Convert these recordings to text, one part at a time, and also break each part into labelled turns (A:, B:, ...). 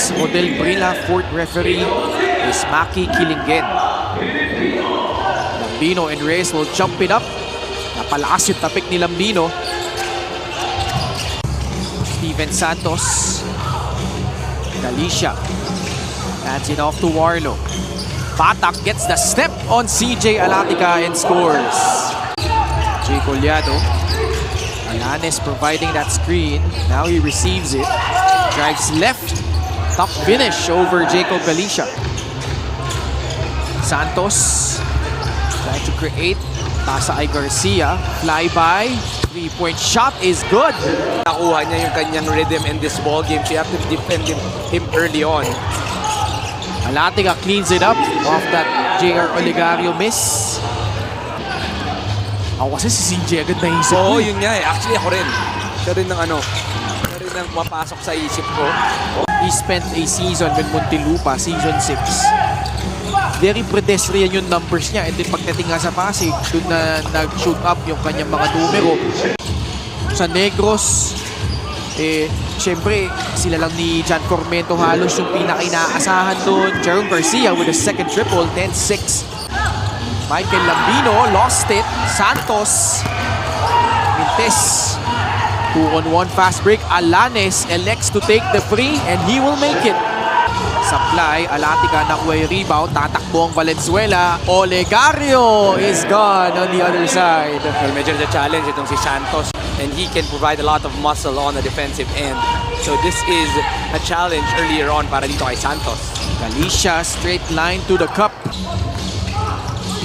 A: Santos, Rodel Brila, fourth referee is Maki Kilingen. Lambino and Reyes will jump it up. Napalakas yung tapik ni Lambino. Steven Santos. Galicia. Hands it off to Warlo. Batak gets the step on CJ Alatica and scores. Jay Collado. Alanes providing that screen. Now he receives it. Drives left. Top finish over Jacob Galicia. Santos trying to create. Pasa ay Garcia. Flyby. Three-point shot is good.
B: Nakuha niya yung kanyang rhythm in this ball game. So you have to defend him early on.
A: Alatica cleans it up off that JR Oligario miss. Ako kasi si CJ agad naisip ko.
B: Oo, yun nga eh. Actually ako rin. Siya rin ang mapasok sa isip ko.
A: He spent a season with Muntinlupa, season 6. Very pedestrian yung numbers niya. And then pagdating nga sa Pasig, doon na nag-shoot up yung kanyang mga numero. Sa Negros, syempre, sila lang ni John Formento halos yung pinaka-inaasahan doon. Jerome Garcia with a second triple, 10-6. Michael Lambino lost it. Santos. Mintes. 2-on-1 fast break. Alanes elects to take the free and he will make it. Supply. Alatica nakuha yung rebound. Tatakbo ang Valenzuela. Olegario is gone on the other side.
B: Well, medyo the challenge itong si Santos. And he can provide a lot of muscle on the defensive end. So this is a challenge earlier on para dito kay Santos.
A: Galicia straight line to the cup.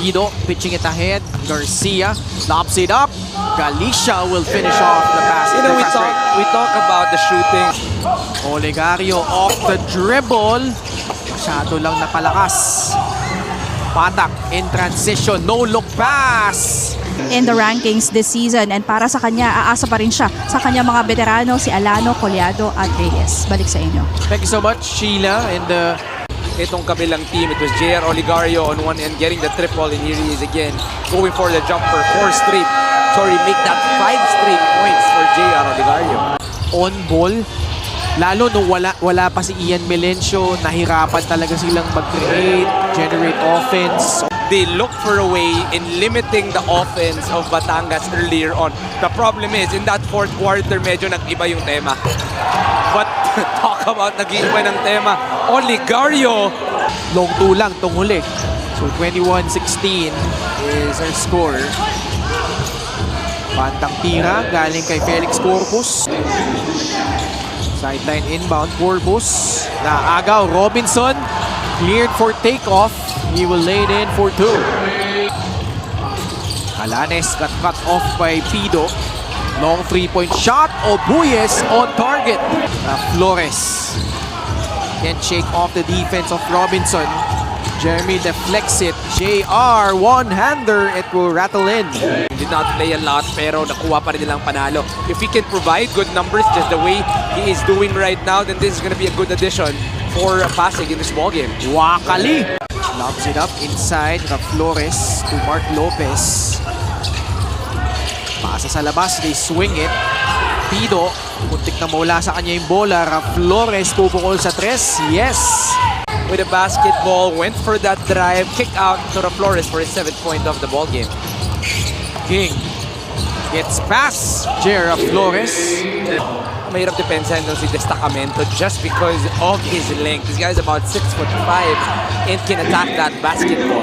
A: Pido pitching it ahead. Garcia lobs it up. Galicia will finish off the pass.
B: You know, we talk about the shooting.
A: Olegario off the dribble. Masyado lang napalakas. Batak in transition. No look pass.
C: In the rankings this season, and para sa kanya, aasa pa rin siya sa kanya mga veterano, si Alano, Collado at Reyes. Balik sa inyo.
A: Thank you so much, Sheila. And
B: Itong kabilang team, it was JR Oligario on one end getting the triple, and here he is again going for the jumper. Make that 5 straight points for JR Oligario.
A: On ball, lalo nung wala pa si Ian Melencio, nahirapan talaga silang mag-create, generate offense.
B: They look for a way in limiting the offense of Batangas earlier on. The problem is, in that fourth quarter, medyo nag-iba yung tema. But talk about nag-iba ng tema. Oligario!
A: Long two lang tong huli. So 21-16 is our score. Pantang tira galing kay Felix Corpus. Sideline inbound, Corpus. Naagaw, Robinson. Cleared for takeoff. He will lay it in for 2. Alanes got cut off by Pido. Long three-point shot. Obuyes on target. Flores can't shake off the defense of Robinson. Jeremy deflects it. JR, one-hander. It will rattle in.
B: Did not play a lot pero nakuha pa rin nilang panalo. If he can provide good numbers just the way he is doing right now, then this is going to be a good addition for Pasig in this ballgame.
A: Wakali lobs it up inside. Flores to Mark Lopez. Pasa sa labas. They swing it. Pido. Muntik na mawala sa kanya yung bola. Flores pupukol sa 3. Yes!
B: With a basketball, went for that drive, kick out to Flores for his 7th point of the ballgame.
A: King gets past Jera Flores.
B: Mahirap depensahan doon si Destacamento just because of his length. This guy is about 6'5" and can attack that basketball.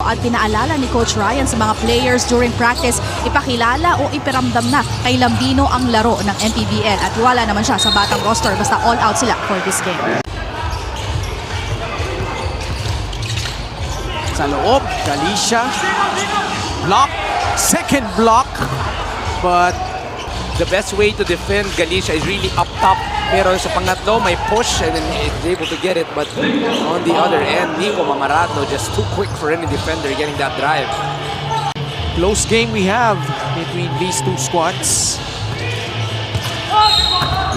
C: At pinaalala ni Coach Ryan sa mga players during practice, ipakilala o ipiramdam na kay Lambino ang laro ng MPBL at wala naman siya sa batang roster basta all out sila for this game.
A: Sa loob, Galicia. Block. Second block. But
B: the best way to defend Galicia is really up top. Pero sa pangatlo, may push and then he's able to get it. But on the other end, Nico Mamarado just too quick for any defender getting that drive.
A: Close game we have between these two squads.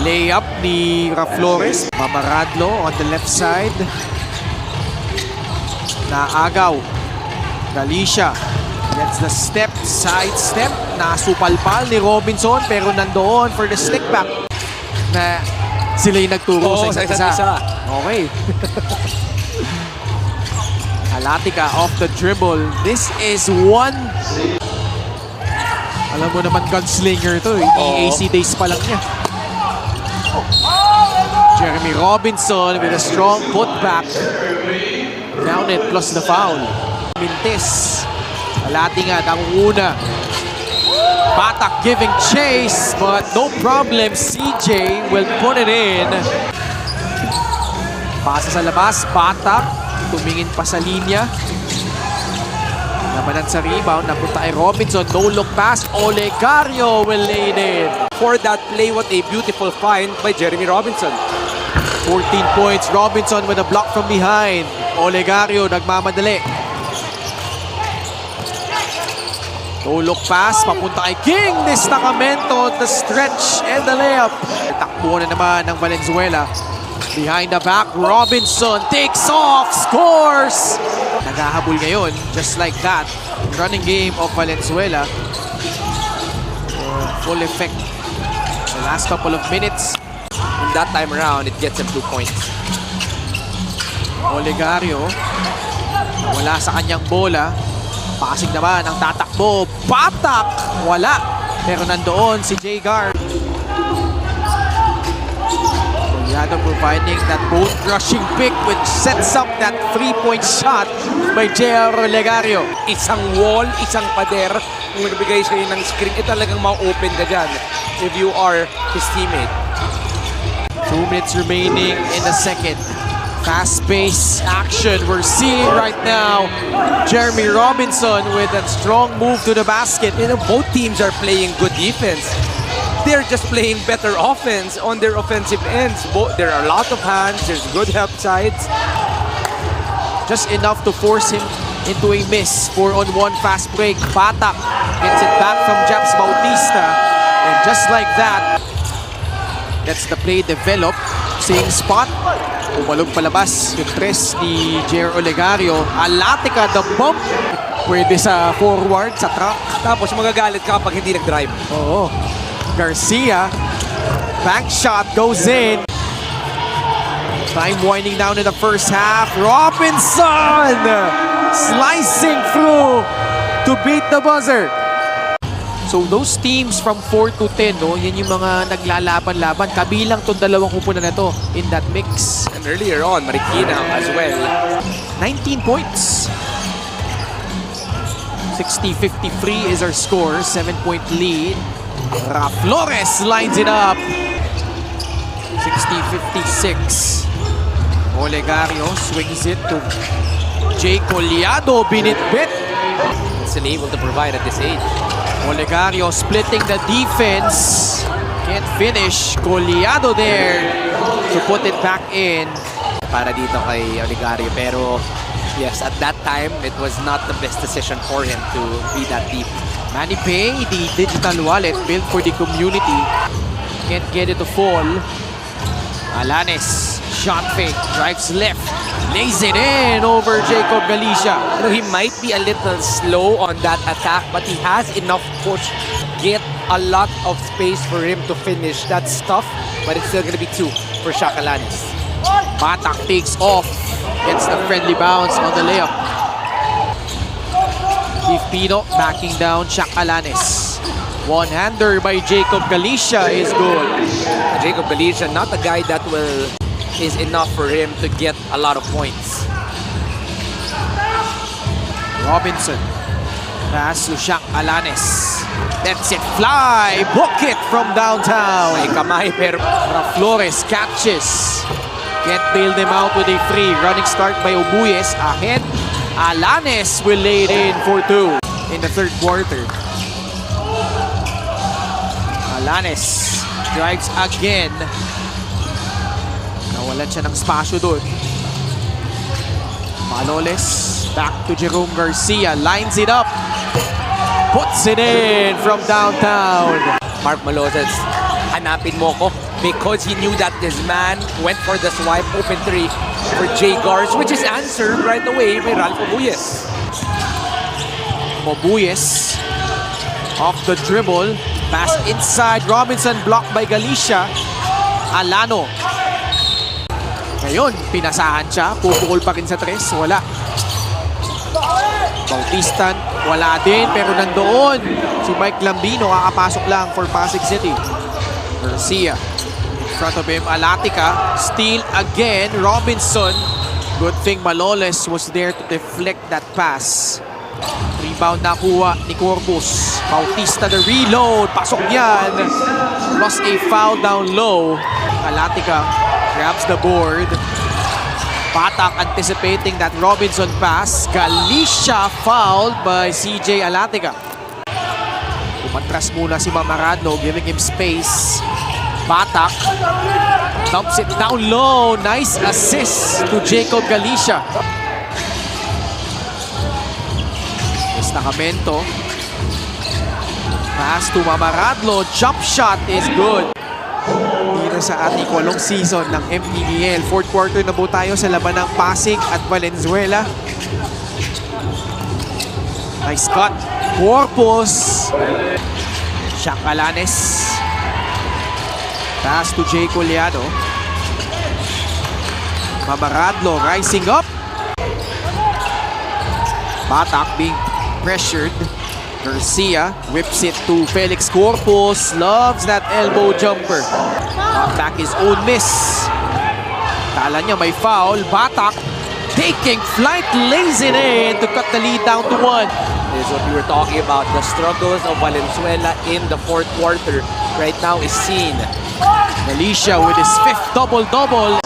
A: Layup ni Flores. Mamaradlo on the left side. Naagaw. Galicia gets the step, side step. Nasupalpal ni Robinson pero nandoon for the stick back na Sila yung nagturo
B: Oo,
A: sa isa't isa.
B: isa.
A: Okay. Alatica off the dribble. This is one. Alam mo naman, gunslinger to. EAC days pa lang niya. Jeremy Robinson with a strong putback. Down it plus the foul. Mintes. Alatica nanguna. Batak giving chase, but no problem. CJ will put it in. Pasa sa labas. Batak tumingin pa sa linya. Labanan sa rebound. Napunta kay Robinson. No look pass. Olegario will lay it in.
B: For that play, what a beautiful find by Jeremy Robinson.
A: 14 points. Robinson with a block from behind. Olegario nagmamadali. No look pass. Papunta kay King. Destacamento. The stretch and the layup. Takbo na naman ng Valenzuela. Behind the back, Robinson takes off, scores! Naghahabol ngayon, just like that. Running game of Valenzuela. Full effect. The last couple of minutes.
B: And that time around, it gets him 2 points.
A: Olegario. Wala sa kanyang bola. Passing naman ang tatakbo. Batak! Wala. Pero nandoon si Jay Guard. Yado providing that bone-crushing pick which sets up that three-point shot by J.R. Olegario.
B: Isang wall, isang pader. Kung nagbigay sa'yo ng screen, talagang ma-open ka dyan if you are his teammate.
A: 2 minutes remaining in the second. Fast-paced action we're seeing right now. Jeremy Robinson with a strong move to the basket.
B: You know, both teams are playing good defense. They're just playing better offense on their offensive ends. There are a lot of hands, there's good help sides.
A: Just enough to force him into a miss. 4-on-1 fast break. Batak gets it back from Japs Bautista. And just like that, that's the play develop. Same spot. Umalog palabas yung press ni J.R. Olegario. Alatica, the bump. Pwede sa forward, sa track.
B: Tapos magagalit ka kapag hindi nag-drive.
A: Oo. Garcia, back shot goes in. Time winding down in the first half. Robinson slicing through to beat the buzzer. So those teams from 4 to 10, no, yan yung mga naglalaban-laban. Kabilang tong dalawang kupunan na to in that mix.
B: And earlier on, Marikina as well.
A: 19 points. 60-53 is our score. 7-point lead. Flores lines it up. 60-56. Olegario swings it to Jay Collado. Binitbit.
B: Still able to provide at this age.
A: Olegario splitting the defense. Can't finish. Collado there to put it back in.
B: Para dito kay Olegario. Pero yes, at that time, it was not the best decision for him to be that deep.
A: Manny Pay, the digital wallet built for the community. Can't get it to fall. Alanes, shot fake, drives left, lays it in over Jacob Galicia.
B: You know, he might be a little slow on that attack, but he has enough push, get a lot of space for him to finish that stuff, but it's still gonna be 2 for Shaq Alanes.
A: Batak takes off, gets the friendly bounce on the layup. Steve Pino backing down Shaq Alanes. One-hander by Jacob Galicia is good.
B: Jacob Galicia, not a guy that is enough for him to get a lot of points.
A: Robinson. Pass to Shaq Alanes. Lets it fly. Book it from downtown.
B: May kamay pero
A: Flores catches. Can't bail them out with a free. Running start by Obuyes. Ahead. Alanes will lay it in for 2 in the third quarter. Alanes drives again. Nawalan siya ng spasyo doon. Maloles back to Jerome Garcia. Lines it up. Puts it in from downtown.
B: Mark Maloses, hanapin mo ko because he knew that this man went for the swipe, open 3 for Jay Gars, which is answered right away by Ralph Obuyes.
A: Obuyes off the dribble. Pass inside. Robinson blocked by Galicia. Alano. Ngayon, pinasahan siya. Pupukol pa rin sa 3. Wala. Bautista, wala din. Pero nandoon si Mike Lambino. Kakapasok lang for Pasig City. Garcia. In front of him, Alatica. Steal again. Robinson. Good thing Maloles was there to deflect that pass. Rebound nakuha ni Corpus. Bautista the reload. Pasok yan. Plus a foul down low. Alatica grabs the board. Batak anticipating that Robinson pass. Galicia fouled by CJ Alatica. Umatras muna si Mamaradno, giving him space. Batak dumps it down low. Nice assist to Jacob Galicia. Destacamento. Pass to Mamaradno. Jump shot is good. Dito sa ating 8 season ng MPBL. Fourth quarter na po tayo sa laban ng Pasig at Valenzuela. Nice cut. Corpus. Shaq Alanes. Pass to Jay Collado. Mamaradlo rising up. Batak being pressured. Garcia whips it to Felix Corpus. Loves that elbow jumper. Back his own miss. Kala niya may foul. Batak taking flight, lays it in to cut the lead down to 1.
B: This is what we were talking about. The struggles of Valenzuela in the fourth quarter right now is seen.
A: Galicia with his 5th double-double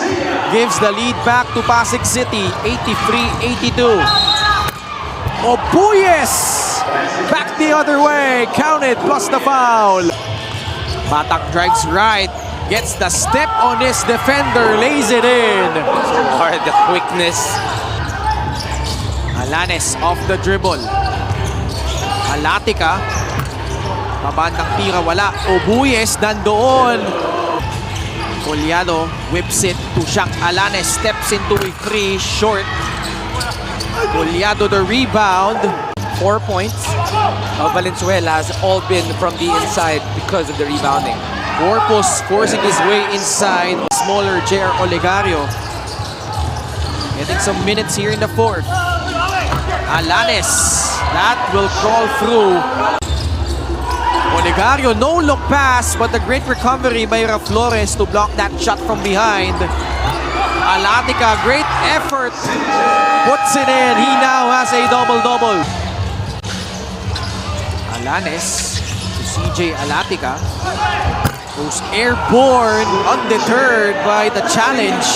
A: gives the lead back to Pasig City, 83-82. Obuyes! Back the other way, counted plus the foul. Batak drives right, gets the step on his defender, lays it in.
B: So hard, the quickness.
A: Alanes off the dribble. Alatica. Pabandang tira, wala. Obuyes nandoon. Collado whips it to Shaq Alanes. Steps into a 3, short. Collado the rebound.
B: 4 points of Valenzuela has all been from the inside because of the rebounding.
A: Corpus forcing his way inside. Smaller J.R. Olegario. Getting some minutes here in the fourth. Alanes. That will crawl through. Olegario, no look pass, but a great recovery by Flores to block that shot from behind. Alatica, great effort. Puts it in. He now has a double-double. Alanes to CJ Alatica. Goes airborne, undeterred by the challenge.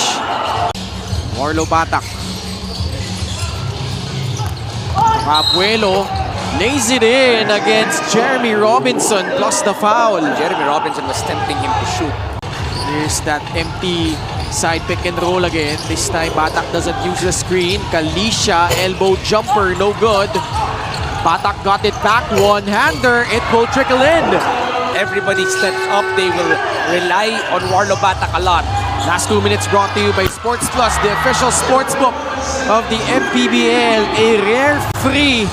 A: Marlo Batak. Abuelo lays it in against Jeremy Robinson plus the foul.
B: Jeremy Robinson was tempting him to shoot.
A: Here's that empty side pick and roll again. This time Batak doesn't use the screen. Galicia, elbow jumper, no good. Batak got it back, one-hander. It will trickle in.
B: Everybody steps up. They will rely on Warlo Batak a lot.
A: Last 2 minutes brought to you by Sports Plus, the official sports book of the MPBL. A rare free.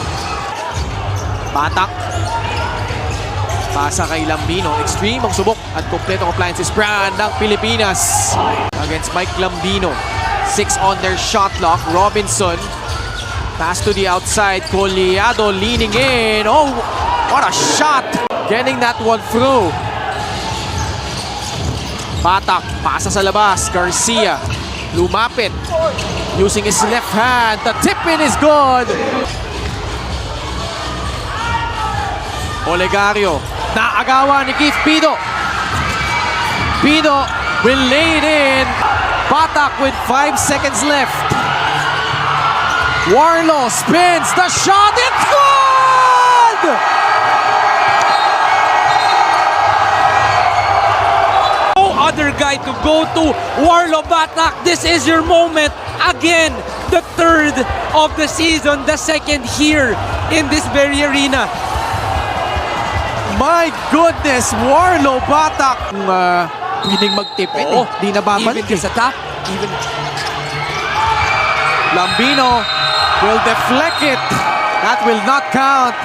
A: Batak. Pasa kay Lambino. Extreme ang subok at kompletong appliances brand ng Pilipinas against Mike Lambino. 6 on their shot clock. Robinson. Pass to the outside. Collado leaning in. Oh, what a shot. Getting that one through. Batak, pasa sa labas. Garcia, lumapit. Using his left hand. The tip-in is good. Olegario, naagawa ni Keith Pido. Pido will lay it in. Batak with 5 seconds left. Warlo spins. The shot, it's good!
B: Other guy to go to. Warlo Batak, this is your moment. Again, the third of the season, the second here in this very arena.
A: My goodness, Warlo Batak. Pwedeng mag-tip-in eh. Di nababalik
B: Even sa top, even
A: Lambino will deflect it. That will not count.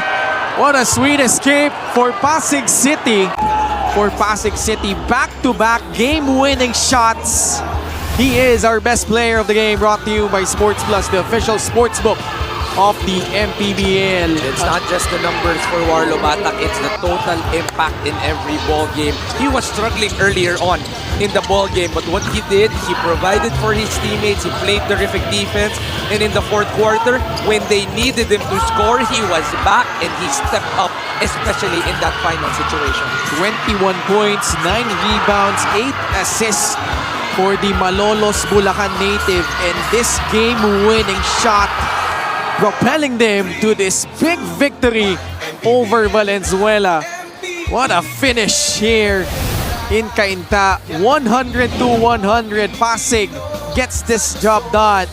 A: What a sweet escape for Pasig City. For Pasig City, back-to-back game-winning shots. He is our best player of the game, brought to you by Sports Plus, the official sportsbook of the MPBL.
B: It's not just the numbers for Warlo Batak, it's the total impact in every ball game. He was struggling earlier on in the ball game, but what he did, he provided for his teammates, he played terrific defense, and in the fourth quarter, when they needed him to score, he was back and he stepped up, especially in that final situation.
A: 21 points, 9 rebounds, 8 assists for the Malolos Bulacan native, and this game-winning shot propelling them to this big victory over Valenzuela. What a finish here in Cainta. 100-100. Pasig gets this job done.